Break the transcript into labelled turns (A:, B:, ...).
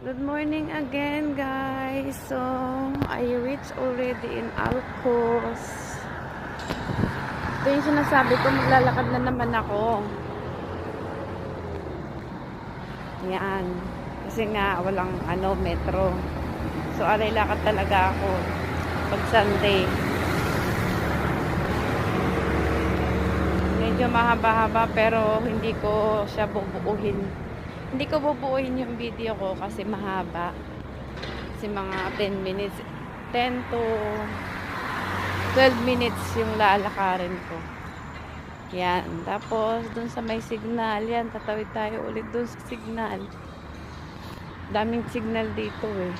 A: Good morning again, guys. So, I reached already in Alcos. Ito yung sinasabi ko, maglalakad na naman ako. Yan. Kasi nga, walang metro. So, alay lakad talaga ako pag Sunday. Medyo mahaba-haba pero hindi ko siya bubuuhin. Hindi ko bubuuin yung video ko kasi mahaba. Kasi mga 10 minutes, 10 to 12 minutes yung lalakarin ko. Yan. Tapos, dun sa may signal, yan, tatawid tayo ulit dun sa signal. Daming signal dito eh.